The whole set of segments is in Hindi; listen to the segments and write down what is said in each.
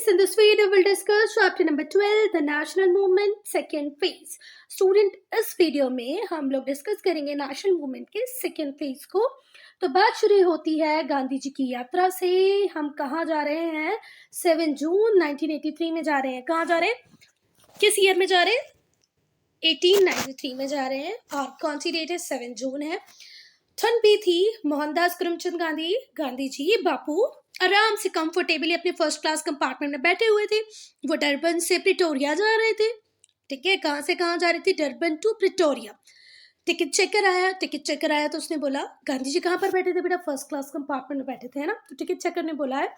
students, in this video we'll discuss chapter number 12, the national movement second phase. Student, इस वीडियो में हम लोग डिस्कस करेंगे नेशनल मूवमेंट के सेकेंड फेज को। तो बात शुरू होती है गांधी जी की यात्रा से। हम कहाँ जा रहे हैं? 7 जून 1983 में जा रहे हैं। कहाँ जा रहे हैं? किस ईयर में जा रहे हैं? 1893 में जा रहे हैं। और कौन सी डेट है? 7 जून है। ठंड भी थी। मोहनदास करमचंद गांधी, गांधी जी, बापू आराम से कंफर्टेबली अपने फर्स्ट क्लास कंपार्टमेंट में बैठे हुए थे। वो डरबन से प्रिटोरिया जा रहे थे। ठीक है, कहाँ से कहाँ जा रही थी? Durban to Pretoria. Ticket check कराया तो उसने बोला, गांधी जी कहाँ पर बैठे थे बेटा? फर्स्ट क्लास कंपार्टमेंट में बैठे थे, है ना। तो टिकट चेकर ने बोला है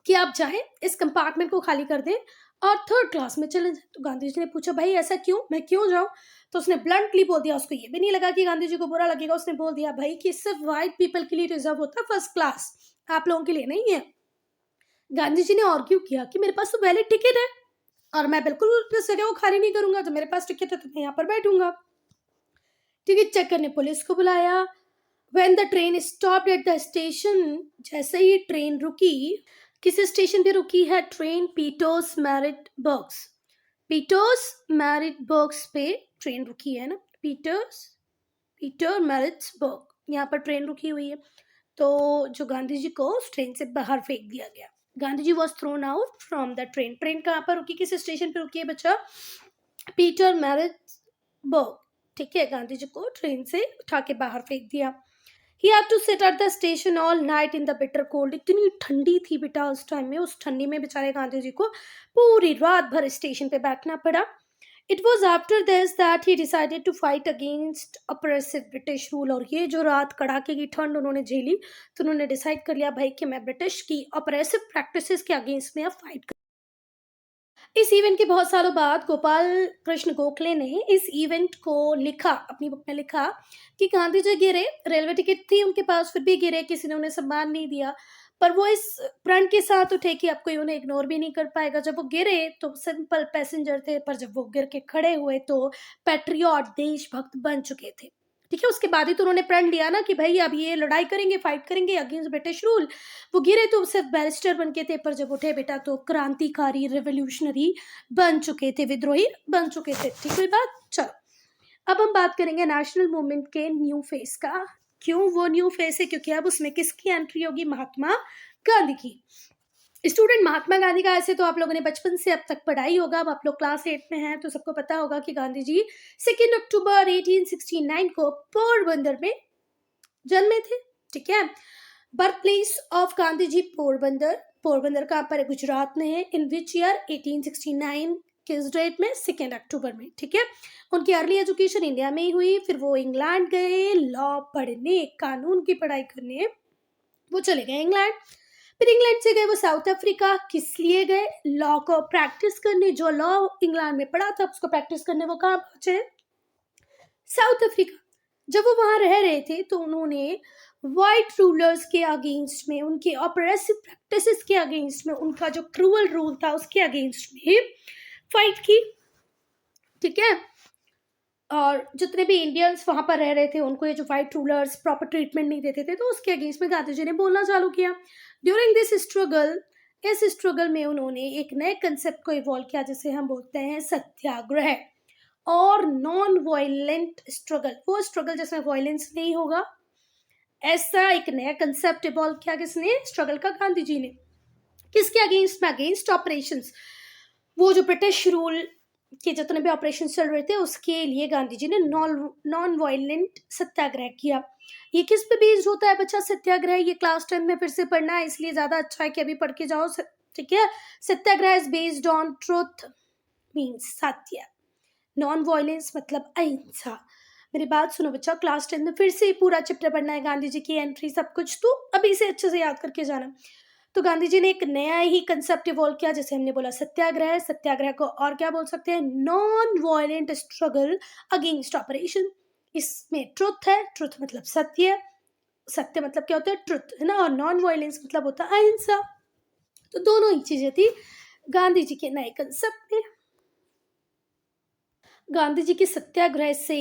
कि आप चाहे इस कंपार्टमेंट को खाली कर दें और थर्ड क्लास में चले जाए। तो गांधी जी ने पूछा, भाई ऐसा क्यों, मैं क्यों जाऊं? तो उसने ब्लंटली बोल दिया, उसको ये भी नहीं लगा कि गांधी जी को बुरा लगेगा। उसने बोल दिया, भाई कि सिर्फ व्हाइट पीपल के लिए रिजर्व होता है फर्स्ट क्लास, आप लोगों के लिए नहीं है। गांधी जी ने आर्ग्यू किया कि मेरे पास तो वैलिड टिकट है और मैं बिल्कुल इस जगह को खाली नहीं करूंगा। तो मेरे पास टिकट है तो मैं यहाँ पर बैठूंगा। टिकट चेकर ने पुलिस को बुलाया। When the train stopped at the station, जैसे ही ट्रेन रुकी, किस स्टेशन पे रुकी है train? Pietermaritzburg. Pietermaritzburg पे ट्रेन रुकी है ना। पीटर मैरिट्सबर्ग यहाँ पर ट्रेन रुकी हुई है। तो जो गांधी जी को उस ट्रेन से बाहर फेंक दिया गया। Gandhi ji was thrown out from the train. Train कहाँ पर रुकी, किस स्टेशन पे रुकी है बच्चा? Pietermaritzburg. ठीक है, गांधी जी को ट्रेन से उठा के बाहर फेंक दिया। He had to sit at the station all night in the bitter cold. इतनी ठंडी थी बेटा उस टाइम में। उस ठंडी में बेचारे गांधी जी को पूरी रात भर स्टेशन पे बैठना पड़ा। It was after this that he decided to fight against oppressive British rule. और ये जो रात कड़ाके की ठंड उन्होंने झेली तो उन्होंने डिसाइड कर लिया, भाई कि मैं ब्रिटिश की ऑपरेसिव प्रैक्टिसेस के अगेंस्ट में अब फाइट। इस इवेंट के बहुत सालों बाद गोपाल कृष्ण गोखले ने इस इवेंट को लिखा, अपनी बुक में लिखा कि गांधी जी गिरे, रेलवे टिकट थी उनके पास फिर भी गिरे, किसी ने उन्हें सम्मान नहीं दिया, पर वो इस प्रण के साथ उठे कि अब कोई उन्हें इग्नोर भी नहीं कर पाएगा। जब वो गिरे तो सिंपल पैसेंजर थे, पर जब वो गिर के खड़े हुए तो पैट्रियट, देशभक्त बन चुके थे। ठीक है, उसके बाद ही तो उन्होंने प्रण लिया ना कि भाई अब ये लड़ाई करेंगे, फाइट करेंगे अगेंस्ट ब्रिटिश रूल। वो गिरे तो सिर्फ बैरिस्टर बन के थे, पर जब उठे बेटा तो क्रांतिकारी, रेवोल्यूशनरी बन चुके थे, विद्रोही बन चुके थे। ठीक है बात। चलो अब हम बात करेंगे नेशनल मूवमेंट के न्यू फेस का। क्यों वो न्यू फेस है? क्योंकि अब उसमें किसकी एंट्री होगी? महात्मा गांधी की। स्टूडेंट, महात्मा गांधी का ऐसे तो आप लोगों ने बचपन से अब तक पढ़ाई होगा। अब आप लोग क्लास 8 में हैं तो सबको पता होगा कि गांधी जी 2 अक्टूबर 1869 को पोरबंदर में जन्मे थे। ठीक है, birth place of Gandhi ji Porbandar. Porbandar कहाँ पर है? गुजरात में है। इन विच ईयर? 1869 किस डेट में? 2 अक्टूबर में। ठीक है, उनकी अर्ली एजुकेशन इंडिया में ही हुई। फिर वो इंग्लैंड गए लॉ पढ़ने, कानून की पढ़ाई करने। वो चले गए इंग्लैंड। फिर इंग्लैंड से गए वो साउथ अफ्रीका। किस लिए गए? लॉ को प्रैक्टिस करने। जो लॉ इंग्लैंड में पढ़ा था उसको प्रैक्टिस करने वो कहाँ पहुंचे? South Africa. जब वो वहां रह रहे थे तो उन्होंने व्हाइट रूलर्स के अगेंस्ट में, उनके ऑपरेसिव प्रैक्टिसेस के अगेंस्ट में, उनका जो क्रूअल रूल था उसके अगेंस्ट में फाइट की। ठीक है, और जितने भी इंडियंस वहां पर रह रहे थे उनको ये जो व्हाइट रूलर्स प्रॉपर ट्रीटमेंट नहीं देते थे तो उसके अगेंस्ट में गांधी जी ने बोलना चालू किया। ड्यूरिंग दिस स्ट्रगल, इस स्ट्रगल में उन्होंने एक नए कंसेप्ट को इवॉल्व किया जिसे हम बोलते हैं सत्याग्रह और नॉन वायलेंट स्ट्रगल। वो स्ट्रगल जिसमें वायलेंस नहीं होगा, ऐसा एक नया कंसेप्ट इवॉल्व किया। किसने? स्ट्रगल का गांधी जी ने। किसके अगेंस्ट में? Against operations. वो जो ब्रिटिश रूल के जितने भी ऑपरेशन चल रहे थे उसके लिए गांधी जी ने नॉन वायलेंट सत्याग्रह किया। ये किस पे बेस्ड होता है बच्चा सत्याग्रह? ये क्लास 10 में फिर से पढ़ना है, इसलिए ज्यादा अच्छा है कि अभी पढ़ के जाओ। ठीक है, satyagraha is based on truth, means सत्य। नॉन वायलेंस मतलब अहिंसा। मेरी बात सुनो बच्चा, क्लास 10 में फिर से पूरा चैप्टर पढ़ना है, गांधी जी की एंट्री सब कुछ, तो अभी से अच्छे से याद करके जाना। तो गांधी जी ने एक नया ही कंसेप्ट इवॉल्व किया जैसे हमने बोला सत्याग्रह। सत्याग्रह को और क्या बोल सकते हैं? Non violent struggle against operation. इसमें ट्रुथ है, ट्रुथ मतलब सत्य, सत्य मतलब क्या होता है? ट्रुथ, है ना। और नॉन वायलेंस मतलब होता है अहिंसा। तो दोनों ही चीजें थी गांधी जी के नए कंसेप्ट में। गांधी जी के सत्याग्रह से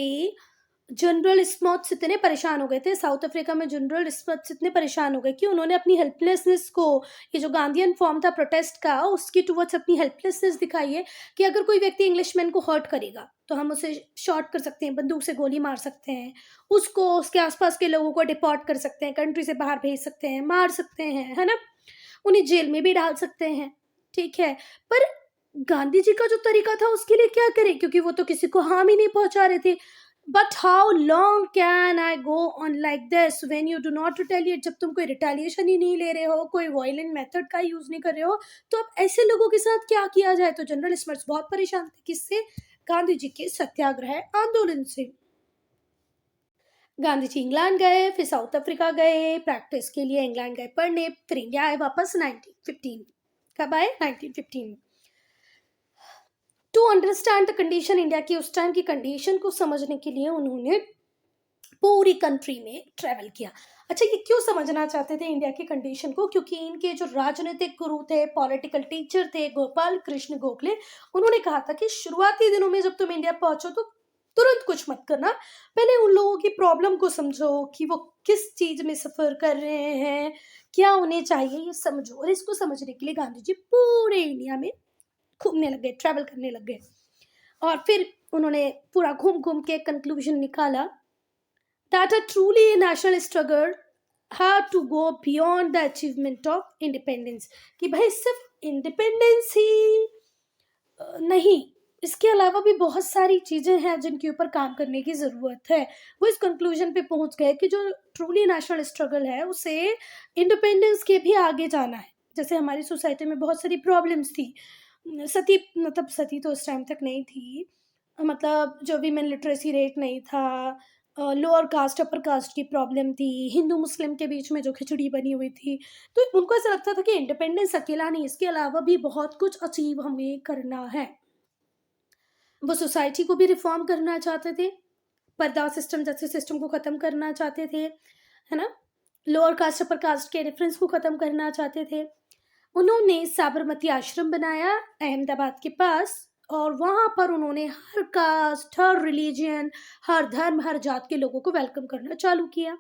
जनरल स्मॉट्स इतने परेशान हो गए थे, साउथ अफ्रीका में जनरल स्मॉट्स इतने परेशान हो गए कि उन्होंने अपनी हेल्पलेसनेस को, ये जो गांधीयन फॉर्म था प्रोटेस्ट का, उसकी टुवर्ड्स अपनी हेल्पलेसनेस दिखाई है कि अगर कोई व्यक्ति इंग्लिशमैन को हर्ट करेगा तो हम उसे शॉट कर सकते हैं, बंदूक से गोली मार सकते हैं, उसको, उसके आसपास के लोगों को डिपोर्ट कर सकते हैं, कंट्री से बाहर भेज सकते हैं, मार सकते हैं, है ना, उन्हें जेल में भी डाल सकते हैं, ठीक है। पर गांधी जी का जो तरीका था उसके लिए क्या करें, क्योंकि वो तो किसी को हार्म ही नहीं पहुंचा रहे थे। But how long can I go on like this when you do not retaliate, जब तुम कोई रिटेलिएशन ही नहीं ले रहे हो, कोई वायलेंट मेथड का यूज नहीं कर रहे हो, तो अब ऐसे लोगों के साथ क्या किया जाए। तो जनरल स्मर्ट्स बहुत परेशान थे, किससे, गांधी जी के सत्याग्रह आंदोलन से। गांधी जी इंग्लैंड गए, फिर साउथ अफ्रीका गए प्रैक्टिस के लिए, इंग्लैंड गए पढ़ने, फिर इंडिया आए वापस 1915। कब आए, 1915। To understand the condition, India की उस टाइम की कंडीशन को समझने के लिए उन्होंने पूरी कंट्री में ट्रेवल किया। अच्छा, ये क्यों समझना चाहते थे इंडिया की कंडीशन को, क्योंकि इनके जो राजनीतिक गुरु थे, पॉलिटिकल टीचर थे, गोपाल कृष्ण गोखले, उन्होंने कहा था कि शुरुआती दिनों में जब तुम इंडिया पहुंचो तो तुरंत कुछ मत करना, पहले उन लोगों की प्रॉब्लम को समझो कि वो किस चीज में सफर कर रहे हैं, क्या उन्हें चाहिए, ये समझो। और इसको समझने के लिए गांधी जी पूरे इंडिया में घूमने लग गए, ट्रैवल करने लग गए, और फिर उन्होंने पूरा घूम घूम के कंक्लूजन निकाला that a truly national struggle had to go beyond the achievement of independence, कि भाई सिर्फ इंडिपेंडेंस ही नहीं, इसके अलावा भी बहुत सारी चीजें हैं जिनके ऊपर काम करने की जरूरत है। वो इस कंक्लूजन पे पहुंच गए कि जो ट्रूली नेशनल स्ट्रगल है उसे इंडिपेंडेंस के भी आगे जाना है। जैसे हमारी सोसाइटी में बहुत सारी प्रॉब्लम्स थी, सती, मतलब सती तो उस टाइम तक नहीं थी, मतलब जो वीमेन लिटरेसी रेट नहीं था, लोअर कास्ट अपर कास्ट की प्रॉब्लम थी, हिंदू मुस्लिम के बीच में जो खिचड़ी बनी हुई थी, तो उनको ऐसा लगता था कि इंडिपेंडेंस अकेला नहीं, इसके अलावा भी बहुत कुछ अचीव हमें करना है। वो सोसाइटी को भी रिफॉर्म करना चाहते थे, पर्दा सिस्टम जैसे सिस्टम को ख़त्म करना चाहते थे, है ना, लोअर कास्ट अपर कास्ट के डिफरेंस को ख़त्म करना चाहते थे। उन्होंने साबरमती आश्रम बनाया अहमदाबाद के पास, और वहाँ पर उन्होंने हर कास्ट, हर रिलीजन, हर धर्म, हर जात के लोगों को वेलकम करना चालू किया,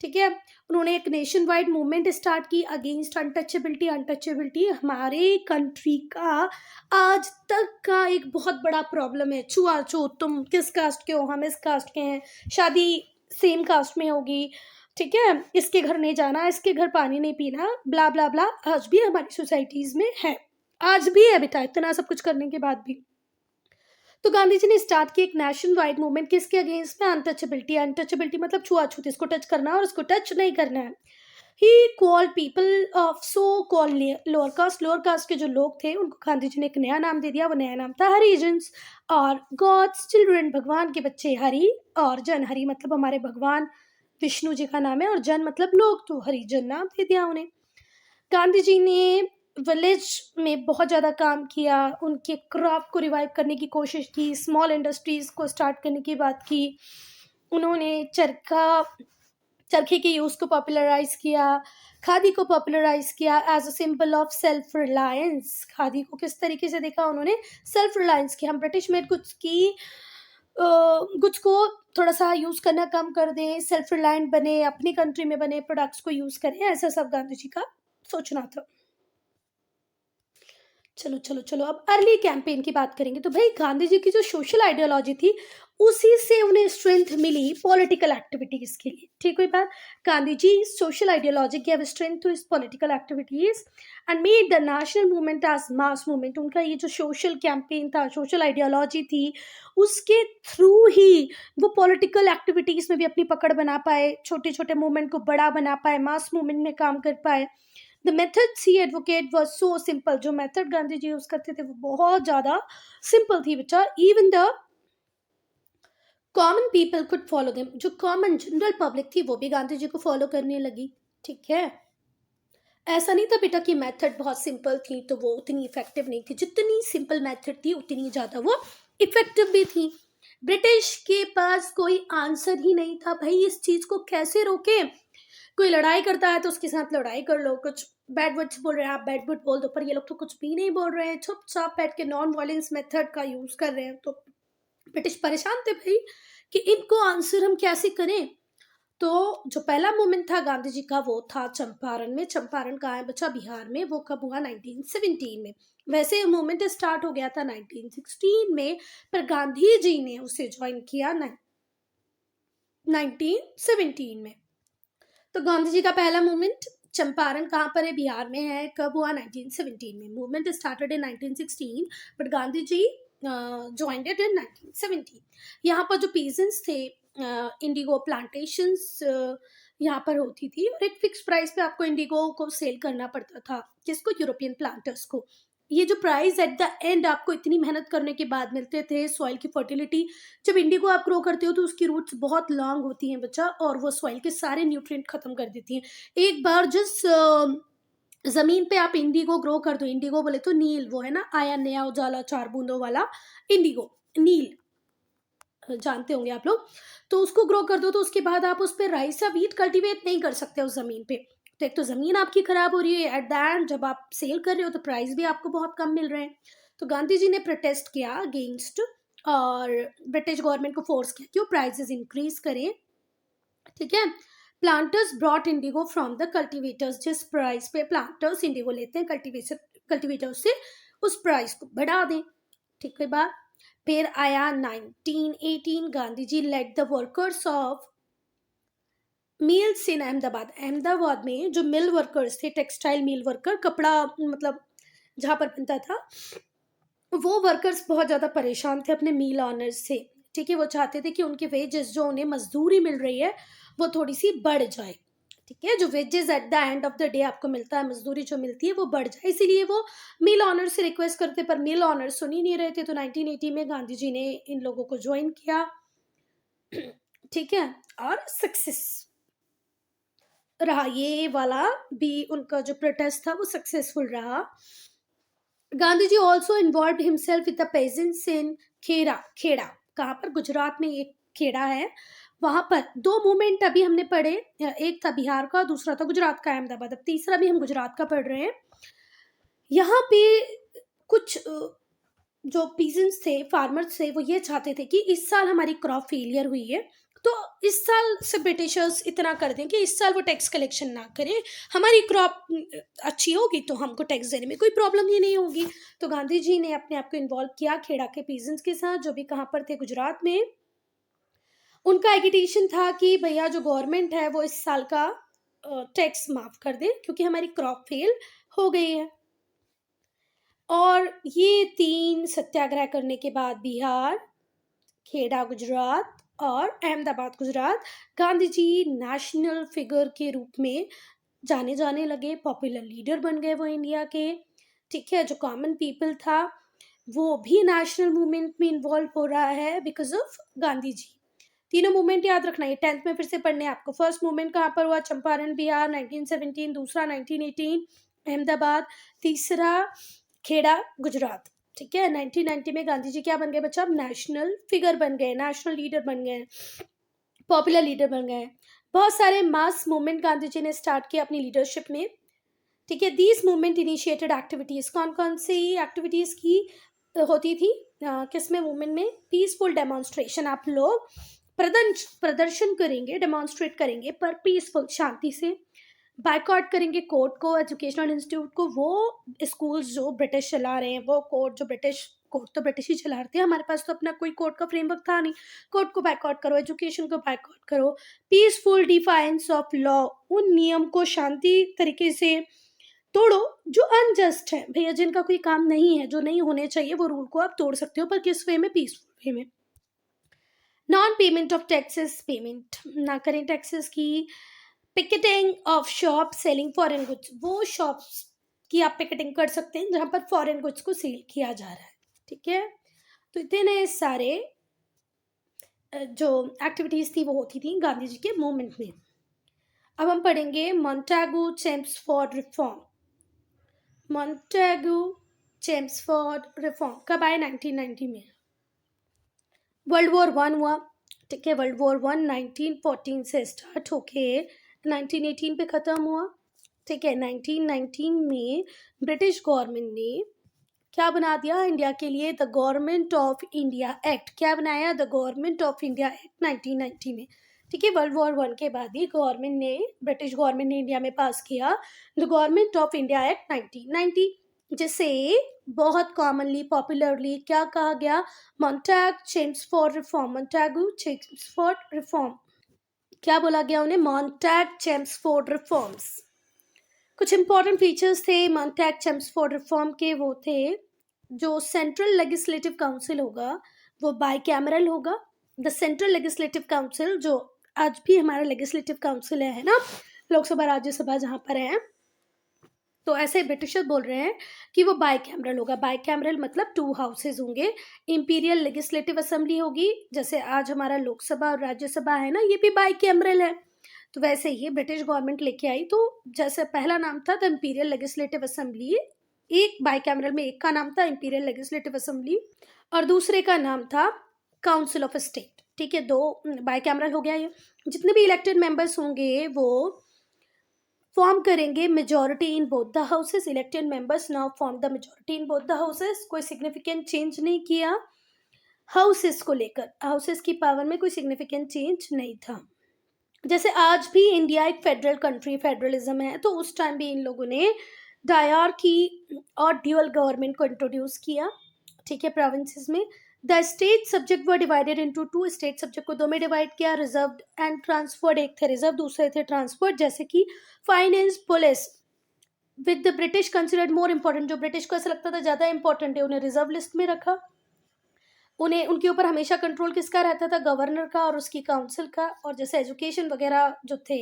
ठीक है। उन्होंने एक नेशन वाइड मूवमेंट स्टार्ट की अगेंस्ट अनटचेबिलिटी। अनटचेबिलिटी हमारे कंट्री का आज तक का एक बहुत बड़ा प्रॉब्लम है, छुआछूत, तुम किस कास्ट के हो, हम इस कास्ट के हैं, शादी सेम कास्ट में होगी, ठीक है, इसके घर नहीं जाना, इसके घर पानी नहीं पीना, ब्ला ब्ला ब्ला, आज भी हमारी सोसाइटीज में है, आज भी है बेटा, इतना सब कुछ करने के बाद भी। तो गांधी जी ने स्टार्ट की एक नेशन वाइड मूवमेंट, किसके अगेंस्ट में, अनटचेबिलिटी। अनटचेबिलिटी मतलब छुआछूत, इसको टच करना और इसको टच नहीं करना है। He called people of so called lower caste, lower caste के जो लोग थे उनको गांधी जी ने एक नया नाम दे दिया, वो नया नाम था हरिजन्स, और गॉड्स चिल्ड्रन, भगवान के बच्चे, हरि, और जन, हरि मतलब हमारे भगवान विष्णु जी का नाम है, और जन मतलब लोग, तो हरिजन नाम दे दिया उन्हें। गांधी जी ने विलेज में बहुत ज़्यादा काम किया, उनके क्राफ्ट को रिवाइव करने की कोशिश की, स्मॉल इंडस्ट्रीज़ को स्टार्ट करने की बात की, उन्होंने चरखे के यूज़ को पॉपुलराइज किया, खादी को पॉपुलराइज किया as a symbol of self reliance. Khadi को किस तरीके से देखा उन्होंने, सेल्फ रिलायंस की, हम ब्रिटिश मेड गुड्स की गुड्स को थोड़ा सा यूज़ करना कम कर दें, सेल्फ रिलायंट बने, अपनी कंट्री में बने प्रोडक्ट्स को यूज़ करें, ऐसा सब गांधी जी का सोचना था। चलो चलो चलो, अब अर्ली कैंपेन की बात करेंगे। तो भाई गांधी जी की जो सोशल आइडियोलॉजी थी उसी से उन्हें स्ट्रेंथ मिली पॉलिटिकल एक्टिविटीज के लिए, ठीक हुई बात। Gandhi ji social ideology give strength to his political activities and made the national movement as mass movement. उनका ये जो सोशल कैंपेन था, सोशल आइडियोलॉजी थी, उसके थ्रू ही वो पॉलिटिकल एक्टिविटीज में भी अपनी पकड़ बना पाए, छोटे छोटे मूवमेंट को बड़ा बना पाए, मास मूवमेंट में काम कर पाए। The methods he advocate was so simple, जो मेथड गांधी जी यूज करते थे वो बहुत ज्यादा सिंपल थी बच्चा। Even the common people could follow them, जो कॉमन जनरल पब्लिक थी वो भी गांधी जी को फॉलो करने लगी, ठीक है। ऐसा नहीं था बेटा कि मेथड बहुत सिंपल थी तो वो उतनी इफेक्टिव नहीं थी, जितनी सिंपल मेथड थी उतनी ज्यादा वो इफेक्टिव भी थी। ब्रिटिश के पास कोई आंसर ही नहीं था, भाई इस चीज को कैसे रोके। कोई लड़ाई करता है तो उसके साथ लड़ाई कर लो, कुछ बैड वर्ड्स बोल रहे हैं आप बैड वर्ड बोल दो, पर ये लोग तो कुछ भी नहीं बोल रहे हैं, चुपचाप बैठ के नॉन वायलेंस मेथड का यूज कर रहे हैं। तो ब्रिटिश परेशान थे भाई कि इनको आंसर हम कैसे करें। तो जो पहला मूवमेंट था गांधी जी का वो था चंपारण में। चंपारण कहाँ है बच्चा? बिहार में। वो कब हुआ? 1917 में। वैसे ये मूवमेंट स्टार्ट हो गया था 1916 में, पर गांधी जी ने उसे ज्वाइन किया 1917 में। तो गांधी जी का पहला मूवमेंट चंपारण कहाँ पर है? बिहार में है। कब हुआ? 1917 में। Movement started in 1916 but Gandhi ji joined it in 1917। यहाँ पर जो पीजेंट्स थे, इंडिगो प्लांटेशंस यहाँ पर होती थी और एक फिक्स प्राइस पे आपको इंडिगो को सेल करना पड़ता था। किसको? यूरोपियन प्लांटर्स को। ये जो प्राइस एट द एंड आपको इतनी मेहनत करने के बाद मिलते थे, सॉइल की फर्टिलिटी, जब इंडिगो आप ग्रो करते हो तो उसकी रूट्स बहुत लॉन्ग होती हैं बच्चा, और वो सॉइल के सारे न्यूट्रिएंट खत्म कर देती हैं। एक बार जिस जमीन पे आप इंडिगो ग्रो कर दो, इंडिगो बोले तो नील, वो है ना आया नया उजाला चार बूंदों वाला इंडिगो, नील जानते होंगे आप लोग। तो उसको ग्रो कर दो तो उसके बाद आप उस पर राइस या वीट कल्टीवेट नहीं कर सकते उस जमीन पे। तो एक तो जमीन आपकी खराब हो रही है, एट द एंड जब आप सेल कर रहे हो तो प्राइस भी आपको बहुत कम मिल रहे हैं। तो गांधी जी ने प्रोटेस्ट किया अगेंस्ट, और ब्रिटिश गवर्नमेंट को फोर्स किया कि वो प्राइसेस इंक्रीज करें। ठीक है। Planters brought Indigo from the cultivators. जिस प्राइस पे प्लांटर्स इंडिगो लेते हैं कल्टिवेटर्स से, उस प्राइस को बढ़ा दें। ठीक है बात। फिर आया 1918। Gandhi ji led the workers of mills in Ahmedabad. Ahmedabad में जो मिल वर्कर्स थे, टेक्सटाइल मिल वर्कर, कपड़ा मतलब जहां पर बनता था, वो वर्कर्स बहुत ज़्यादा परेशान थे अपने मील ऑनर्स से। ठीक है। वो चाहते थे कि उनके वेजेस, जो उन्हें मजदूरी मिल रही है, वो थोड़ी सी बढ़ जाए। ठीक है। जो wages at the end of the day आपको मिलता है, मजदूरी जो मिलती है वो बढ़ जाए, इसीलिए वो मिल ऑनर से रिक्वेस्ट करते, पर मिल ऑनर सुन ही नहीं रहे थे। तो 1980 में गांधी जी ने इन लोगों को ज्वाइन किया। ठीक है। और सक्सेस रहा, ये वाला भी उनका जो प्रोटेस्ट था वो सक्सेसफुल रहा। Gandhi ji also involve himself with the peasants in Kheda. Kheda कहाँ पर? गुजरात में एक खेड़ा है, वहां पर दो मूवमेंट अभी हमने पढ़े, एक था बिहार का, दूसरा था गुजरात का अहमदाबाद। अब तीसरा भी हम गुजरात का पढ़ रहे हैं। यहाँ पे कुछ जो पीजेंट्स थे, फार्मर्स थे, वो ये चाहते थे कि इस साल हमारी क्रॉप फेलियर हुई है, तो इस साल से ब्रिटिशर्स इतना कर दें कि इस साल वो टैक्स कलेक्शन ना करें, हमारी क्रॉप अच्छी होगी तो हमको टैक्स देने में कोई प्रॉब्लम ही नहीं होगी। तो गांधी जी ने अपने आप को इन्वॉल्व किया खेड़ा के पीजेंट्स के साथ, जो भी कहाँ पर थे? गुजरात में। उनका एगिटेशन था कि भैया जो गवर्नमेंट है वो इस साल का टैक्स माफ कर दे, क्योंकि हमारी क्रॉप फेल हो गई है। और ये 3 सत्याग्रह करने के बाद बिहार, खेड़ा गुजरात और अहमदाबाद गुजरात, गांधी जी नेशनल फिगर के रूप में जाने जाने लगे, पॉपुलर लीडर बन गए वो इंडिया के। ठीक है। जो कॉमन पीपल था वो भी नेशनल मूवमेंट में इन्वॉल्व हो रहा है बिकॉज ऑफ गांधी जी। तीनों मूवमेंट याद रखना है, 10th में फिर से पढ़ने आपको। फर्स्ट मूवमेंट कहाँ पर हुआ? चंपारण बिहार 1917। दूसरा 1918 अहमदाबाद। तीसरा खेड़ा गुजरात। ठीक है। 1990 में गांधी जी क्या बन गए बच्चा? नेशनल फिगर बन गए, नेशनल लीडर बन गए, पॉपुलर लीडर बन गए। बहुत सारे मास मूवमेंट गांधी जी ने स्टार्ट किए अपनी लीडरशिप में। ठीक है। दीज मूवमेंट इनिशिएटेड एक्टिविटीज, कौन कौन सी एक्टिविटीज की होती थी किस में? मूवमेंट में पीसफुल डेमोन्स्ट्रेशन, आप लोग प्रदर्शन करेंगे, डेमोन्स्ट्रेट करेंगे, पर पीसफुल, शांति से। बायकॉट करेंगे कोर्ट को, एजुकेशनल इंस्टीट्यूट को, वो स्कूल्स जो ब्रिटिश चला रहे हैं, वो कोर्ट जो ब्रिटिश, कोर्ट तो ब्रिटिश ही चला रहे थे, हमारे पास तो अपना कोई कोर्ट का फ्रेमवर्क था नहीं। कोर्ट को बायकॉट करो, एजुकेशन को बायकॉट करो। पीसफुल डिफाइंस ऑफ लॉ, उन नियम को शांति तरीके से तोड़ो जो अनजस्ट है, भैया जिनका कोई काम नहीं है, जो नहीं होने चाहिए, वो रूल को आप तोड़ सकते हो, पर किस वे में? पीसफुल वे में। Non payment of taxes, payment ना करें टैक्सेस की। Picketing of shop selling foreign goods, वो शॉप्स की आप पिकेटिंग कर सकते हैं जहां पर फॉरेन गुड्स को सेल किया जा रहा है। ठीक है। तो इतने सारे जो एक्टिविटीज थी वो होती थी गांधी जी के मूवमेंट में। अब हम पढ़ेंगे Montagu Chelmsford reform. Montagu Chelmsford reform कब आए? 1990 में। वर्ल्ड वॉर 1 हुआ। ठीक है। वर्ल्ड वॉर 1 1914 से स्टार्ट होके 1918 पे ख़त्म हुआ। ठीक है। 1919 में ब्रिटिश गवर्नमेंट ने क्या बना दिया इंडिया के लिए? The government of India act. क्या बनाया? The government of India act 1990 में। ठीक है, वर्ल्ड वॉर वन के बाद ही गवर्नमेंट ने, ब्रिटिश गवर्नमेंट ने इंडिया में पास किया the government of India act 1990, जिसे बहुत कॉमनली पॉपुलरली क्या कहा गया? Montag Chelmsford reform. मॉन्टैगू Chelmsford reform, क्या बोला गया उन्हें? Montag Chelmsford reforms. कुछ इंपॉर्टेंट फीचर्स थे मॉन्टैग चेम्सफोर्ड रिफॉर्म के, वो थे जो सेंट्रल लेजिस्लेटिव काउंसिल होगा वो बाइकैमरल होगा। द सेंट्रल लेजिस्लेटिव काउंसिल, जो आज भी हमारा लेजिस्लेटिव काउंसिल है ना, लोकसभा राज्यसभा जहाँ पर है, तो ऐसे ब्रिटिशर बोल रहे हैं कि वो बाइकैमरल होगा। बाइकैमरल मतलब 2 हाउसेज होंगे। इंपीरियल लेजिस्लेटिव असेंबली होगी, जैसे आज हमारा लोकसभा और राज्यसभा है ना, ये भी बाइकैमरल है। तो वैसे ही ब्रिटिश गवर्नमेंट लेके आई, तो जैसे पहला नाम था द इंपीरियल लेजिस्लेटिव असेंबली, एक बाइकैमरल में एक का नाम था इंपीरियल लेजिस्लेटिव असेंबली और दूसरे का नाम था काउंसिल ऑफ स्टेट। ठीक है, 2 बाइकैमरल हो गया। ये जितने भी इलेक्टेड मेंबर्स होंगे वो फॉर्म करेंगे majority in both the houses. Elected members now form the majority in both the houses. कोई सिग्निफिकेंट चेंज नहीं किया हाउसेस को लेकर, हाउसेस की पावर में कोई सिग्निफिकेंट चेंज नहीं था। जैसे आज भी इंडिया एक फेडरल कंट्री, फेडरलिज्म है, तो उस टाइम भी इन लोगों ने डायरकी और ड्यूअल गवर्नमेंट को इंट्रोड्यूस किया। ठीक है, प्रोविंसेस में the state subject were divided into 2। State subject को 2 में डिवाइड किया, रिजर्व्ड एंड ट्रांसफर्ड। एक थे रिजर्व, दूसरे थे ट्रांसफर्ड। जैसे कि finance, police with the British considered more important, जो ब्रिटिश को ऐसा लगता था ज़्यादा इंपॉर्टेंट है, उन्हें रिजर्व लिस्ट में रखा। उन्हें, उनके ऊपर हमेशा कंट्रोल किसका रहता था? गवर्नर का और उसकी काउंसिल का। और जैसे एजुकेशन वगैरह जो थे,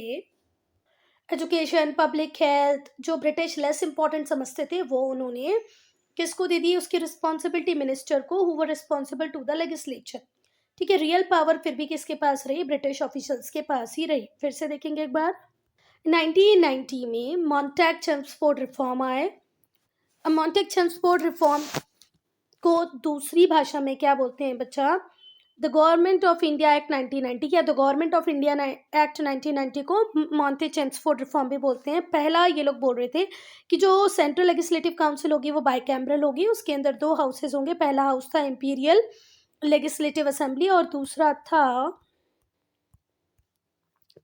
एजुकेशन, पब्लिक हेल्थ, जो ब्रिटिश लेस इंपॉर्टेंट समझते थे, वो उन्होंने किसको दे दी? उसकी रिस्पॉन्सिबिलिटी मिनिस्टर को, who were responsible to the legislature. ठीक है, रियल पावर फिर भी किसके पास रही? ब्रिटिश ऑफिशियल्स के पास ही रही। फिर से देखेंगे एक बार। 1990 में मॉन्टैग चेम्सफोर्ड रिफॉर्म आए। अब मॉन्टैग चेम्सफोर्ड रिफॉर्म को दूसरी भाषा में क्या बोलते हैं बच्चा? The government of India act 1990, या the government of India act 1990 को मॉन्टैग चेम्सफोर्ड रिफॉर्म भी बोलते हैं। पहला ये लोग बोल रहे थे कि जो सेंट्रल लेजिस्लेटिव काउंसिल होगी वो बाइकैमरल होगी, उसके अंदर 2 हाउसेज होंगे। पहला हाउस था इंपीरियल लेजिस्लेटिव असेंबली और दूसरा था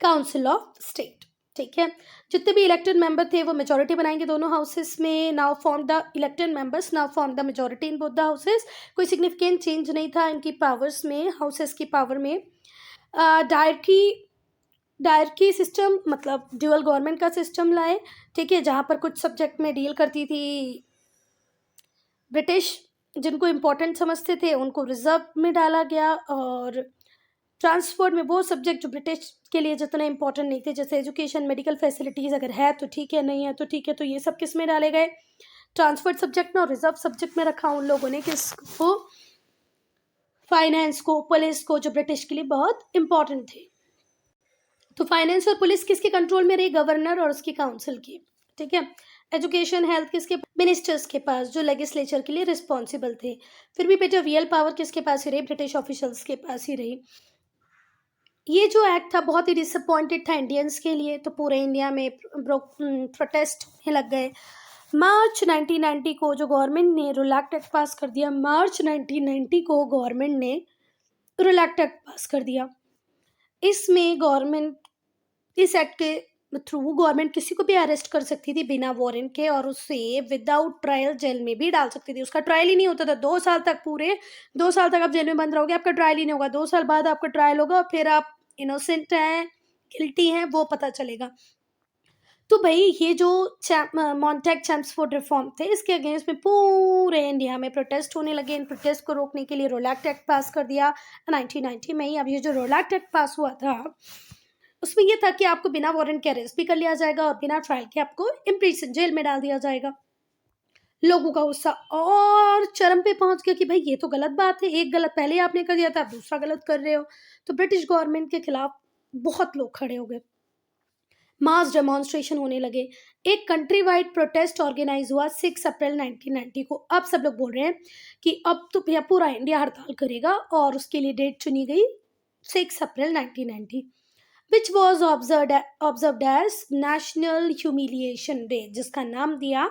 काउंसिल ऑफ स्टेट। ठीक है, जितने भी इलेक्टेड मेंबर थे वो मेजॉरिटी बनाएंगे दोनों हाउसेस में। Now form the elected members now form the majority in both the houses. कोई सिग्निफिकेंट चेंज नहीं था इनकी पावर्स में, हाउसेस की पावर में। डायरकी सिस्टम मतलब ड्यूअल गवर्नमेंट का सिस्टम लाए। ठीक है, जहाँ पर कुछ सब्जेक्ट में डील करती थी ब्रिटिश, जिनको इम्पोर्टेंट समझते थे उनको रिजर्व में डाला गया, और ट्रांसपोर्ट में वो सब्जेक्ट जो ब्रिटिश के लिए जितने इंपॉर्टेंट नहीं थे, जैसे एजुकेशन, मेडिकल फैसिलिटीज़, अगर है तो ठीक है, नहीं है तो ठीक है, तो ये सब किस में डाले गए? ट्रांसपोर्ट सब्जेक्ट में। और रिजर्व सब्जेक्ट में रखा उन लोगों ने किसको? फाइनेंस को, पुलिस को, जो ब्रिटिश के लिए बहुत इंपॉर्टेंट थे। तो फाइनेंस और पुलिस किसके कंट्रोल में रही? गवर्नर और उसकी काउंसिल की। ठीक है, एजुकेशन, हेल्थ किसके? मिनिस्टर्स के पास, जो लेजिस्लेचर के लिए रिस्पॉन्सिबल थे। फिर भी बेटा रियल पावर किसके पास ही रही? ब्रिटिश ऑफिशियल्स के पास ही रही। ये जो एक्ट था बहुत ही डिसअपॉइंटेड था इंडियंस के लिए, तो पूरे इंडिया में प्रोटेस्ट होने लग गए। मार्च 1990 को जो गवर्नमेंट ने रोलैक्ट एक्ट पास कर दिया, मार्च 1990 को गवर्नमेंट ने रोलैक्ट एक्ट पास कर दिया। इसमें गवर्नमेंट, इस एक्ट के थ्रू गवर्नमेंट किसी को भी अरेस्ट कर सकती थी बिना वारंट के, और उसे विदाउट ट्रायल जेल में भी डाल सकती थी। उसका ट्रायल ही नहीं होता था 2 साल तक, पूरे 2 साल तक आप जेल में बंद रहोगे, आपका ट्रायल ही नहीं होगा। 2 साल बाद आपका ट्रायल होगा और फिर आप इनोसेंट हैं, गिल्टी हैं, वो पता चलेगा। तो भाई ये जो मॉन्टैग चेम्सफोर्ड रिफॉर्म थे, इसके अगेंस्ट में पूरे इंडिया में प्रोटेस्ट होने लगे। इन प्रोटेस्ट को रोकने के लिए रोलैक्ट एक्ट पास कर दिया 1990 में ही। अब ये जो रोलैक्ट एक्ट पास हुआ था उसमें ये था कि आपको बिना वारंट के अरेस्ट भी कर लिया जाएगा और बिना ट्रायल के आपको इम्प्रिजन, जेल में डाल दिया जाएगा। लोगों का गुस्सा और चरम पे पहुंच गया कि भाई ये तो गलत बात है, एक गलत पहले आपने कर दिया था, आप दूसरा गलत कर रहे हो। तो ब्रिटिश गवर्नमेंट के खिलाफ बहुत लोग खड़े हो गए, मास डेमोन्स्ट्रेशन होने लगे। एक कंट्री वाइड प्रोटेस्ट ऑर्गेनाइज हुआ 6 अप्रैल 1990 को। अब सब लोग बोल रहे हैं कि अब तो पूरा इंडिया हड़ताल करेगा, और उसके लिए डेट चुनी गई 6 अप्रैल 1990, which was observed as National Humiliation Day, जिसका नाम दिया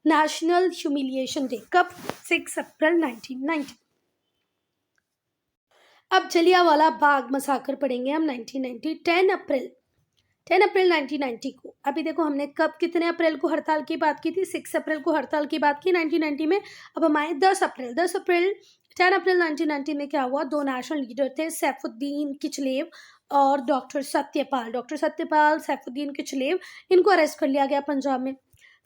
नेशनल ह्यूमिलिएशन डे कब? 6 अप्रैल 1990। अब जलियांवाला बाग मसाकर पढ़ेंगे हम 1990 10 अप्रैल 1990 को। अभी देखो हमने कब कितने अप्रैल को हड़ताल की बात की थी? 6 अप्रैल को हड़ताल की बात की 1990 में। अब हम आए 10 अप्रैल 10 अप्रैल 1990 में क्या हुआ? दो नेशनल लीडर थे, सैफुद्दीन किचलेव और डॉक्टर सत्यपाल सैफुद्दीन किचलेव, इनको अरेस्ट कर लिया गया पंजाब में।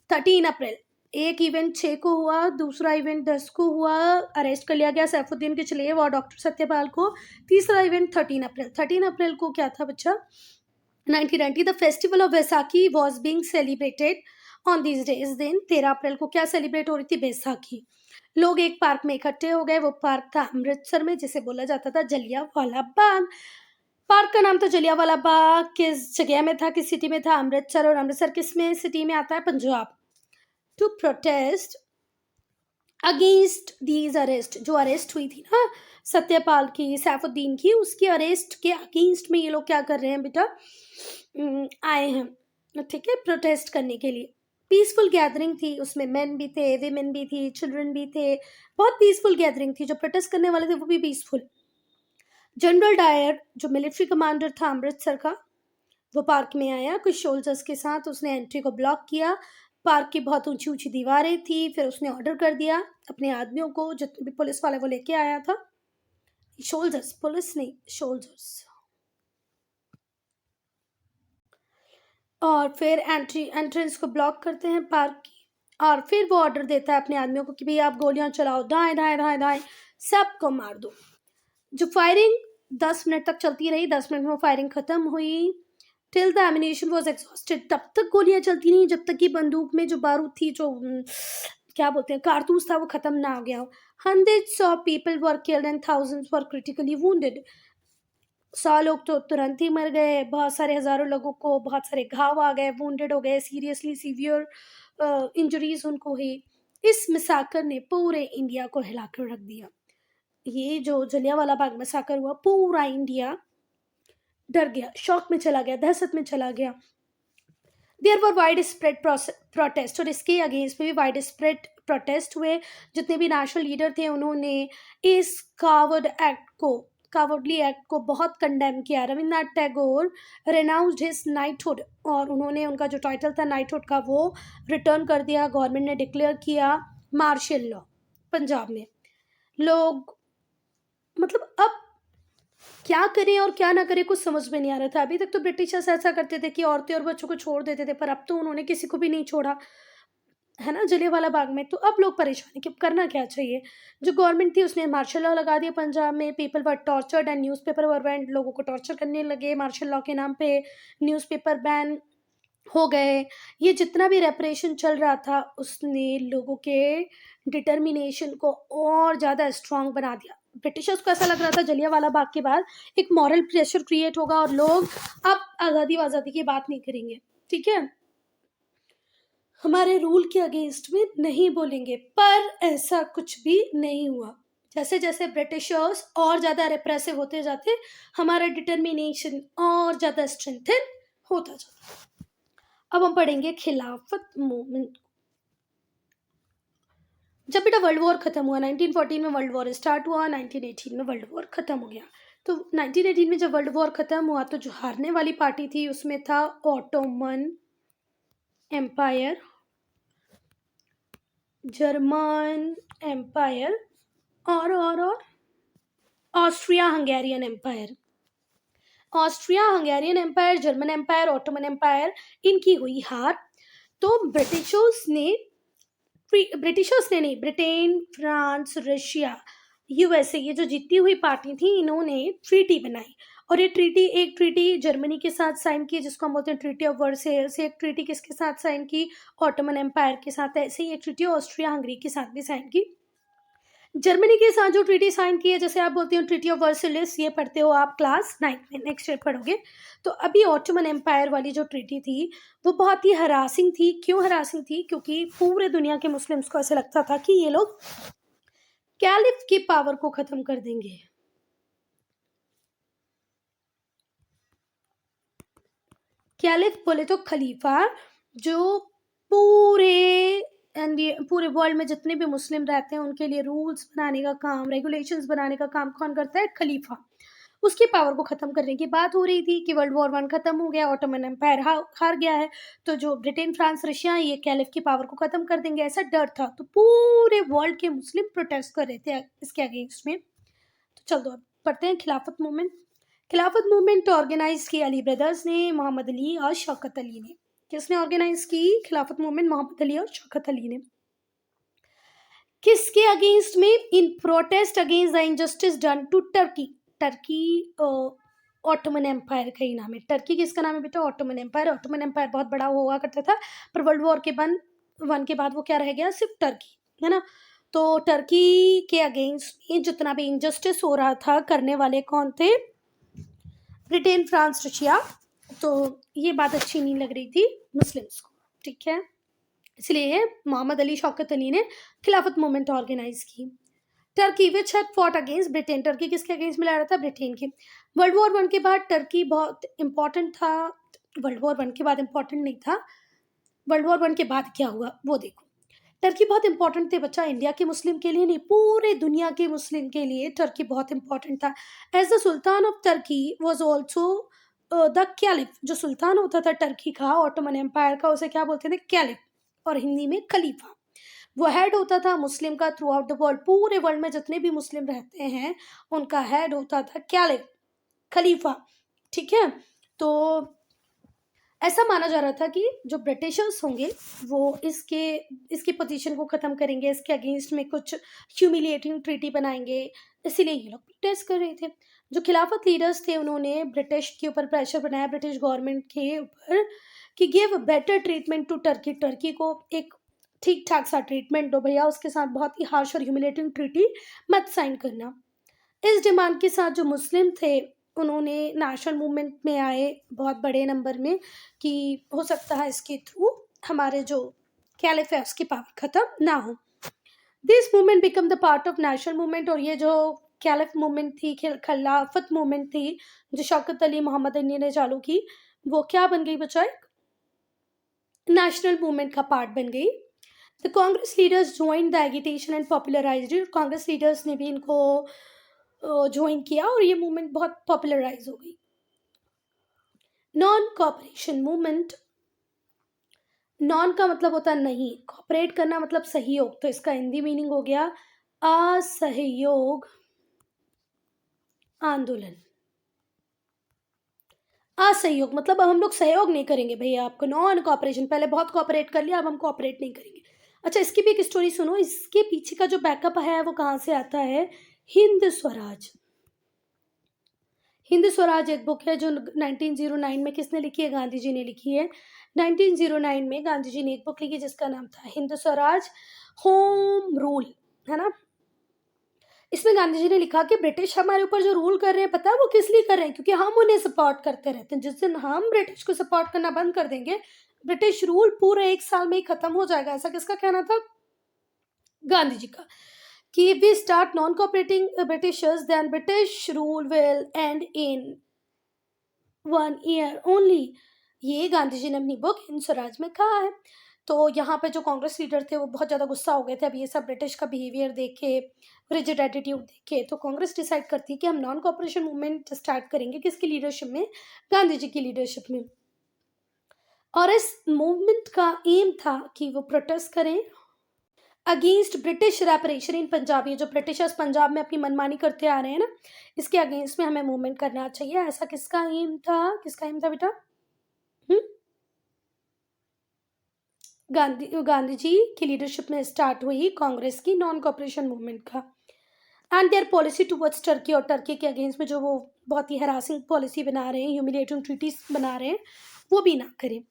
13 अप्रैल, एक इवेंट 6 को हुआ, दूसरा इवेंट 10 को हुआ, अरेस्ट कर लिया गया सैफुद्दीन किचलेव और डॉक्टर सत्यपाल को। तीसरा इवेंट 13 अप्रैल को क्या था बच्चा? 1990 the festival of Baisakhi was being celebrated on this day. इस दिन 13 अप्रैल को क्या सेलिब्रेट हो रही थी? बैसाखी। लोग एक पार्क में इकट्ठे हो गए, वो पार्क था अमृतसर में, जिसे बोला जाता था जलियांवाला बाग। पार्क का नाम था जलियांवाला बाग। किस जगह में था, किस सिटी में था? अमृतसर। और अमृतसर किस में सिटी में आता है? Punjab. To protest against these arrest, जो अरेस्ट हुई थी ना सत्यपाल की, सैफुद्दीन की, उसकी अरेस्ट के अगेंस्ट में ये लोग क्या कर रहे हैं बेटा? आए हैं, ठीक है, प्रोटेस्ट करने के लिए। पीसफुल गैदरिंग थी, उसमें मेन भी थे, विमेन भी थी, चिल्ड्रन भी थे, बहुत पीसफुल गैदरिंग थी। जो प्रोटेस्ट करने वाले थे वो भी पीसफुल। जनरल डायर जो मिलिट्री कमांडर था अमृतसर का, वो पार्क में आया कुछ सोल्जर्स के साथ, उसने एंट्री को ब्लॉक किया। पार्क की बहुत ऊंची ऊंची दीवारें थी, फिर उसने ऑर्डर कर दिया अपने आदमियों को, जितने भी पुलिस वाले वो लेके आया था। सोल्जर्स, पुलिस नहीं, सोल्जर्स। और फिर एंट्रेंस को ब्लॉक करते हैं पार्क की, और फिर वो ऑर्डर देता है अपने आदमियों को कि भाई आप गोलियां चलाओ, दाएं दाएं दाएं दाएं, सबको मार दो। जो फायरिंग 10 मिनट तक चलती रही, 10 मिनट में वो फायरिंग खत्म हुई। Till the ammunition was exhausted, तब तक गोलियां चलती नहीं जब तक कि बंदूक में जो बारूद थी, जो क्या बोलते हैं, कारतूस था, वो खत्म ना हो गया हो। Hundreds of people were killed and thousands were critically wounded. 100 लोग तो तुरंत ही मर गए, बहुत सारे हजारों लोगों को बहुत सारे घाव आ गए, वुंडेड हो गए, सीरियसली सीवियर इंजरीज उनको हुई। इस मिसाकर ने पूरे इंडिया को हिलाकर रख दिया। ये जो जलियांवाला बाग मैसाकर हुआ, पूरा इंडिया डर गया, शॉक में चला गया, दहशत में चला गया। There were wide spread protest, और इसके अगेंस्ट में भी वाइड स्प्रेड प्रोटेस्ट हुए। जितने भी नेशनल लीडर थे उन्होंने इस कावर्डली एक्ट को बहुत कंडेम किया। रविन्द्रनाथ टैगोर रेनाउंस्ड हिज नाइटहुड, और उन्होंने उनका जो टाइटल था नाइटहुड का वो रिटर्न कर दिया। गवर्नमेंट ने डिक्लेयर किया मार्शल लॉ पंजाब में। लोग मतलब अब क्या करें और क्या ना करें कुछ समझ में नहीं आ रहा था। अभी तक तो ब्रिटिशर्स ऐसा करते थे कि औरतें और बच्चों को छोड़ देते थे, पर अब तो उन्होंने किसी को भी नहीं छोड़ा, है ना, जलियांवाला बाग में। तो अब लोग परेशान हैं कि अब करना क्या चाहिए। जो गवर्नमेंट थी उसने मार्शल लॉ लगा दिया पंजाब में। People were tortured and newspaper were band, लोगों को टॉर्चर करने लगे मार्शल लॉ के नाम पे। न्यूज़पेपर बैन हो गए। ये जितना भी रेपरेशन चल रहा था उसने लोगों के डिटर्मिनेशन को और ज़्यादा स्ट्रांग बना दिया। ब्रिटिशर्स को ऐसा लग रहा था जलियांवाला बाग के बाद एक मॉरल प्रेशर क्रिएट होगा और लोग अब आज़ादी की बात नहीं करेंगे, ठीक है, हमारे रूल के अगेंस्ट में नहीं बोलेंगे। पर ऐसा कुछ भी नहीं हुआ। जैसे जैसे ब्रिटिशर्स और ज़्यादा रिप्रेसिव होते जाते, हमारा डिटर्मिनेशन और ज़्यादा स्ट्रेंथन होता जाता। अब हम पढ़ेंगे खिलाफत मूवमेंट। जब बेटा वर्ल्ड वॉर खत्म हुआ, 1914 में वर्ल्ड वॉर स्टार्ट हुआ, 1918 में वर्ल्ड वॉर खत्म हो गया। तो 1918 में जब वर्ल्ड वॉर खत्म हुआ तो जो हारने वाली पार्टी थी उसमें था ऑटोमन एम्पायर, जर्मन एम्पायर और Austria Hungarian Empire. Austria Hungarian Empire, German Empire, Ottoman Empire, इनकी हुई हार। तो ब्रिटिशर्स ने नहीं, ब्रिटेन, फ्रांस, रशिया, यूएसए, ये जो जीती हुई पार्टी थी, इन्होंने ट्रीटी बनाई। और ये ट्रीटी, एक ट्रीटी जर्मनी के साथ साइन की जिसको हम बोलते हैं ट्रीटी ऑफ वर्सेल्स। एक ट्रीटी किसके साथ साइन की? ऑटोमन एम्पायर के साथ। ऐसे ही एक ट्रीटी ऑस्ट्रिया हंगरी के साथ भी साइन की। जर्मनी के साथ जो ट्रीटी साइन की है, जैसे आप बोलते हो ट्रीटी ऑफ वर्सेलिस, ये पढ़ते हो आप क्लास 9 में, नेक्स्ट ईयर पढ़ोगे। तो अभी ऑटोमन एम्पायर वाली जो ट्रीटी थी वो बहुत ही हरासिंग थी। क्यों हरासिंग थी? क्योंकि पूरे दुनिया के मुस्लिम्स को ऐसा लगता था कि ये लोग कैलिफ की पावर को खत्म कर देंगे। कैलिफ बोले तो खलीफा, जो पूरे एंड ये पूरे वर्ल्ड में जितने भी मुस्लिम रहते हैं उनके लिए रूल्स बनाने का काम, रेगुलेशंस बनाने का काम कौन करता है? खलीफा। उसकी पावर को ख़त्म करने की बात हो रही थी कि वर्ल्ड वॉर 1 ख़त्म हो गया, ऑटोमन एम्पायर हार गया है, तो जो ब्रिटेन, फ्रांस, रशिया ये कैलिफ की पावर को ख़त्म कर देंगे, ऐसा डर था। तो पूरे वर्ल्ड के मुस्लिम प्रोटेस्ट कर रहे थे इसके अगेंस्ट में। तो चलो अब पढ़ते हैं खिलाफत मूवमेंट। खिलाफत मूवमेंट ऑर्गेनाइज की अली ब्रदर्स ने, मोहम्मद अली और शौकत अली ने। किसने ऑर्गेनाइज की खिलाफत मूवमेंट? मोहम्मद अली और शौकत अली ने। किसके अगेंस्ट में? In protest against the injustice done to Turkey. Turkey Ottoman empire का ही नाम है। टर्की किसका नाम है बेटा? Ottoman empire. ऑटोमन एम्पायर बहुत बड़ा हुआ करता था, पर वर्ल्ड वॉर के वन के बाद वो क्या रह गया? सिर्फ टर्की, है ना। तो टर्की के अगेंस्ट में जितना भी इनजस्टिस हो रहा था, करने वाले कौन थे? Britain, France, Russia. तो ये बात अच्छी नहीं लग रही थी मुस्लिम्स को, ठीक है। इसलिए मोहम्मद अली, शौकत अली ने खिलाफत मूवमेंट ऑर्गेनाइज की। Turkey which had fought against Britain. Turkey किसके अगेंस्ट में लड़ रहा था? ब्रिटेन के। वर्ल्ड वॉर 1 के बाद टर्की बहुत इंपॉर्टेंट था। वर्ल्ड वॉर 1 के बाद इंपॉर्टेंट नहीं था, वर्ल्ड वॉर 1 के बाद क्या हुआ वो देखो। टर्की बहुत इंपॉर्टेंट थे बच्चा, इंडिया के मुस्लिम के लिए नहीं, पूरे दुनिया के मुस्लिम के लिए टर्की बहुत इंपॉर्टेंट था। As the sultan of Turkey was also the caliph. जो सुल्तान होता था टर्की का, ऑटोमन एम्पायर का, उसे क्या बोलते थे? कैलिफ, और हिंदी में खलीफा। वो हेड होता था मुस्लिम का थ्रू आउट द वर्ल्ड। पूरे वर्ल्ड में जितने भी मुस्लिम रहते हैं उनका हेड होता था कैलिफ, खलीफा, ठीक है। तो ऐसा माना जा रहा था कि जो ब्रिटिशर्स होंगे वो इसकी पोजीशन को ख़त्म करेंगे, इसके अगेंस्ट में कुछ ह्यूमिलिएटिंग ट्रीटी बनाएंगे, इसीलिए ये लोग प्रोटेस्ट कर रहे थे। जो खिलाफत लीडर्स थे उन्होंने ब्रिटिश के ऊपर प्रेशर बनाया, ब्रिटिश गवर्नमेंट के ऊपर, कि give better treatment to Turkey. Turkey को एक ठीक ठाक सा ट्रीटमेंट दो भैया, उसके साथ बहुत ही हार्श और ह्यूमिलेटिंग ट्रीटी मत साइन करना। इस डिमांड के साथ जो मुस्लिम थे उन्होंने नेशनल मूवमेंट में आए बहुत बड़े नंबर में, कि हो सकता है इसके थ्रू हमारे जो कैलिफ है उसकी पावर ख़त्म ना हो। This movement become the part of national movement. और ये जो कैलिफ मूवमेंट थी, खिलाफत मूवमेंट थी, जो शौकत अली, मोहम्मद अली ने चालू की, वो क्या बन गई बच्चा? एक नेशनल मूवमेंट का पार्ट बन गई। The Congress leaders join the agitation and popularised it. Congress leaders ने भी इनको ज्वाइन किया और ये मूवमेंट बहुत पॉपुलराइज हो गई। Non cooperation movement. नॉन का मतलब होता है नहीं, कॉपरेट करना मतलब सहयोग, तो इसका हिंदी मीनिंग हो गया असहयोग आंदोलन। असहयोग मतलब अब हम लोग सहयोग नहीं करेंगे भैया आपको। नॉन कॉपरेशन, पहले बहुत कॉपरेट कर लिया, अब हम कॉपरेट नहीं करेंगे। अच्छा, इसकी भी एक स्टोरी सुनो। इसके पीछे का जो बैकअप है वो कहाँ से आता है? हिंद स्वराज। हिंद स्वराज एक बुक है जो 1909 में किसने लिखी है? गांधी जी ने लिखी है। 1909 में गांधी जी ने एक बुक लिखी जिसका नाम था हिंद स्वराज, होम रूल, है ना। इसमें गांधी जी ने लिखा कि ब्रिटिश हमारे ऊपर जो रूल कर रहे हैं, पता है वो किस लिए कर रहे हैं? क्योंकि हम उन्हें सपोर्ट करते रहते हैं। जिस दिन हम ब्रिटिश को सपोर्ट करना बंद कर देंगे, ब्रिटिश रूल पूरे 1 साल में ही खत्म हो जाएगा। ऐसा किसका कहना था? गांधी जी का। कि we start non cooperating Britishers, then British rule will end in 1 year only. ये गांधी जी ने अपनी बुक हिंद स्वराज में कहा है। तो यहाँ पे जो कांग्रेस लीडर थे वो बहुत ज़्यादा गुस्सा हो गए थे अब ये सब ब्रिटिश का बिहेवियर देख के, रिजिड एटीट्यूड देख के। तो कांग्रेस डिसाइड करती है कि हम नॉन कॉपरेशन मूवमेंट स्टार्ट करेंगे। किसकी लीडरशिप में? गांधी जी की लीडरशिप में। और इस मूवमेंट का एम था कि वो प्रोटेस्ट करें अगेंस्ट ब्रिटिश रेपरेशन इन पंजाब। ये जो ब्रिटिशर्स पंजाब में अपनी मनमानी करते आ रहे हैं ना, इसके अगेंस्ट में हमें मूवमेंट करना चाहिए। ऐसा किसका एम था? किसका एम था बेटा? गांधी जी की लीडरशिप में स्टार्ट हुई कांग्रेस की नॉन कॉपरेशन मूवमेंट का। And their policy towards Turkey, और टर्की के अगेंस्ट में जो वो बहुत ही हैरासिंग पॉलिसी बना रहे हैं, ह्यूमिलेटिंग ट्रीटीज बना रहे हैं, वो भी ना करें।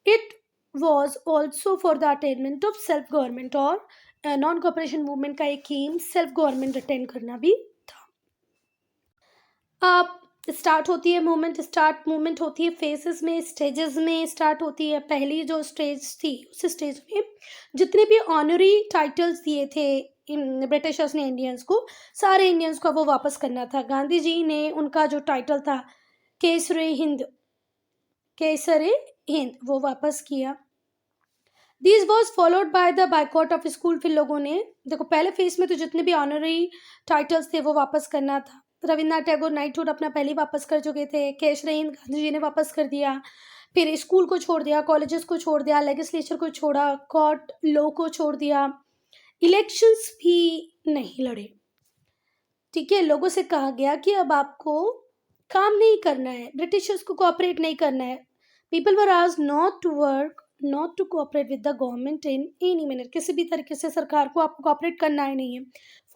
It was also for the attainment of self government. और नॉन कॉपरेशन मूवमेंट का एक एम सेल्फ गवर्नमेंट अटेन करना भी था। अब स्टार्ट होती है मूवमेंट होती है फेजेस में, स्टेजेस में स्टार्ट होती है। पहली जो स्टेज थी उस स्टेज में जितने भी ऑनरी टाइटल्स दिए थे ब्रिटिशर्स ने इंडियंस को, सारे इंडियंस को वो वापस करना था। गांधी जी ने उनका जो टाइटल था केसरे हिंद, केसरे हिंद, वो वापस किया। This was followed by the boycott of school. फिर लोगों ने, देखो पहले फेज में तो जितने भी ऑनररी टाइटल्स थे वो वापस करना था। रविन्द्रनाथ टैगोर नाइटहुड अपना पहले ही वापस कर चुके थे, केशव गांधी जी ने वापस कर दिया, फिर स्कूल को छोड़ दिया, कॉलेजेस को छोड़ दिया, लेजिस्लेचर को छोड़ा, कोर्ट लॉ को छोड़ दिया, इलेक्शंस भी नहीं लड़े। ठीक है, लोगों से कहा गया कि अब आपको काम नहीं करना है, ब्रिटिशर्स को कोऑपरेट नहीं करना है। People were asked not to work, not to cooperate with the government in any manner. किसी भी तरीके से सरकार को आपको कोऑपरेट करना ही नहीं है।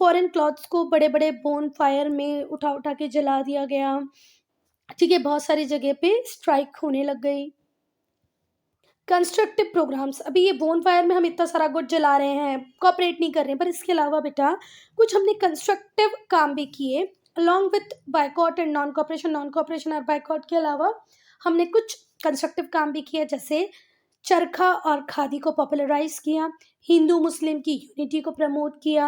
फॉरेन क्लॉथ्स को बड़े बड़े बोन फायर में उठा उठा के जला दिया गया। ठीक है, बहुत सारी जगह पे स्ट्राइक होने लग गई। कंस्ट्रक्टिव प्रोग्राम्स, अभी ये बोन फायर में हम इतना सारा गुड जला रहे हैं, कोऑपरेट नहीं कर रहे हैं, पर इसके अलावा बेटा कुछ हमने कंस्ट्रक्टिव काम भी किए। Along with boycott and non cooperation और बाइकआउट के अलावा हमने कुछ कंस्ट्रक्टिव काम भी किया, जैसे चरखा और खादी को पॉपुलराइज किया, हिंदू मुस्लिम की यूनिटी को प्रमोट किया,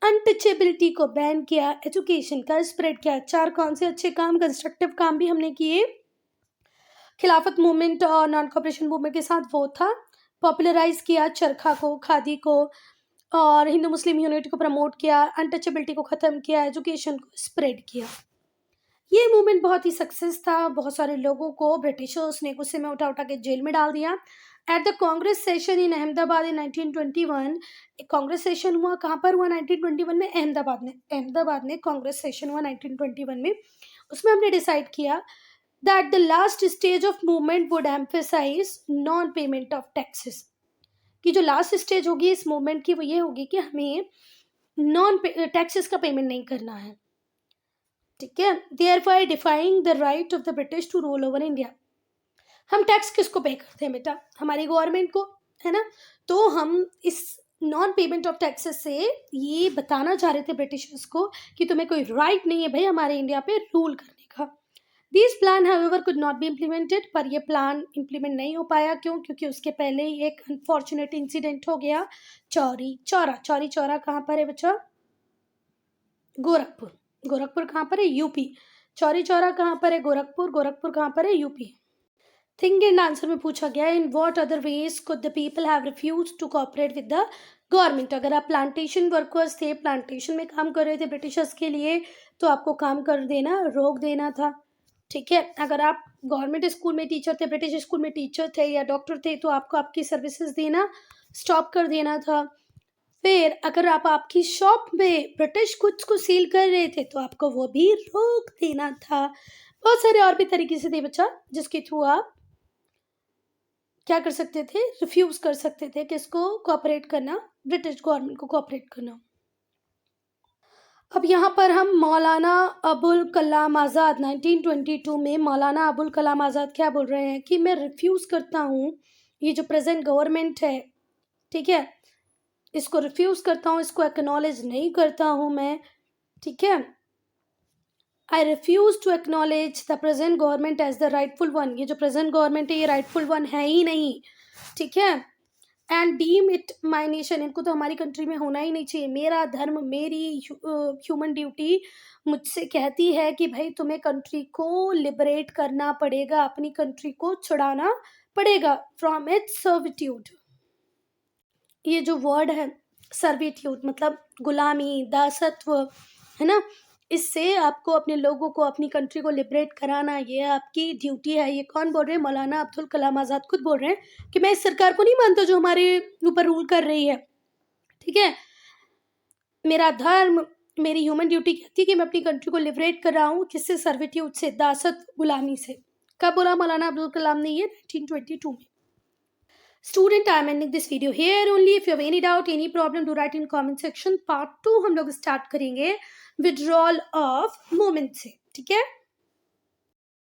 अनटचेबिलिटी को बैन किया, एजुकेशन का स्प्रेड किया। 4 कौन से अच्छे काम, कंस्ट्रक्टिव काम भी हमने किए। खिलाफत मूवमेंट और नॉन कॉपरेशन मूवमेंट के साथ वो था, पॉपुलराइज किया चरखा को, खादी को, और हिंदू मुस्लिम यूनिटी को प्रमोट किया, अनटचेबिलिटी को ख़त्म किया, एजुकेशन को स्प्रेड किया। ये मूवमेंट बहुत ही सक्सेस था। बहुत सारे लोगों को ब्रिटिशर्स ने गुस्से में उठा उठा के जेल में डाल दिया। At the Congress session in Ahmedabad in 1921, एक कांग्रेस सेशन हुआ, कहाँ पर हुआ? 1921 में अहमदाबाद में कांग्रेस सेशन हुआ 1921 में। उसमें हमने डिसाइड किया that the last stage of movement would emphasize non payment of taxes, कि जो लास्ट स्टेज होगी इस मूवमेंट की वो ये होगी कि हमें नॉन टैक्सेस का पेमेंट नहीं करना है। ठीक है, therefore defying the right of the British to rule over India। हम टैक्स किसको पे करते हैं बेटा? हमारी गवर्नमेंट को, है ना। तो हम इस नॉन पेमेंट ऑफ टैक्सेस से ये बताना चाह रहे थे ब्रिटिशर्स को कि तुम्हें कोई राइट नहीं है भाई हमारे इंडिया पे रूल करने का। This plan however could not be implemented, पर ये प्लान इम्प्लीमेंट नहीं हो पाया। क्यों? क्योंकि उसके पहले ही एक अनफॉर्चुनेट इंसिडेंट हो गया, चौरी चौरा कहाँ पर है बच्चा? गोरखपुर कहाँ पर है? यूपी। चौरी चौरा कहाँ पर है? गोरखपुर कहाँ पर है? यूपी। थिंक एंड आंसर में पूछा गया, in what other ways could the people have refuse to cooperate with the government. अगर आप प्लांटेशन वर्कर्स थे, प्लांटेशन में काम कर रहे थे ब्रिटिशर्स के लिए, तो आपको काम कर देना, रोक देना था। ठीक है, अगर आप गवर्नमेंट स्कूल में टीचर थे, ब्रिटिश स्कूल में टीचर थे या डॉक्टर थे, तो आपको आपकी सर्विसेज देना स्टॉप कर देना था। फिर अगर आप आपकी शॉप में ब्रिटिश गुड्स को सील कर रहे थे तो आपको वो भी रोक देना था। बहुत सारे और भी तरीके से थे बच्चा, जिसके थ्रू आप क्या कर सकते थे? रिफ्यूज कर सकते थे किसको? कोऑपरेट करना, ब्रिटिश गवर्नमेंट को कोऑपरेट करना। अब यहाँ पर हम मौलाना अबुल कलाम आज़ाद 1922 में मौलाना अबुल कलाम आज़ाद क्या बोल रहे हैं कि मैं रिफ्यूज़ करता हूँ ये जो प्रेजेंट गवर्नमेंट है, ठीक है, इसको रिफ्यूज़ करता हूँ, इसको एक्नॉलेज नहीं करता हूँ मैं। ठीक है, I refuse to acknowledge the present government as the rightful one. ये जो प्रेजेंट गवर्नमेंट है ये राइटफुल वन है ही नहीं। ठीक है, and deem it my nation, इनको तो हमारी कंट्री में होना ही नहीं चाहिए। मेरा धर्म, मेरी ह्यूमन ड्यूटी मुझसे कहती है कि भाई तुम्हें कंट्री को लिबरेट करना पड़ेगा, अपनी कंट्री को छुड़ाना पड़ेगा फ्रॉम इट्स सर्विट्यूड। ये जो वर्ड है सर्विट्यूड मतलब गुलामी, दासत्व, है ना, इससे आपको अपने लोगों को, अपनी कंट्री को लिबरेट कराना, ये आपकी ड्यूटी है। ये कौन बोल रहे हैं? मौलाना अब्दुल कलाम आज़ाद खुद बोल रहे हैं कि मैं इस सरकार को नहीं मानता जो हमारे ऊपर रूल कर रही है। ठीक है, मेरा धर्म, मेरी ह्यूमन ड्यूटी कहती है कि मैं अपनी कंट्री को लिबरेट कर रहा हूँ। किससे? सर्विट्यूड से, दासत्व, गुलामी से। कब बोला मौलाना अब्दुल कलाम ने? ये 1922 में। Student, I am ending this video here only. If you have any doubt, any problem, do write in comment section. Part 2 हम लोग स्टार्ट करेंगे विड्रॉल ऑफ मूवमेंट से। ठीक है।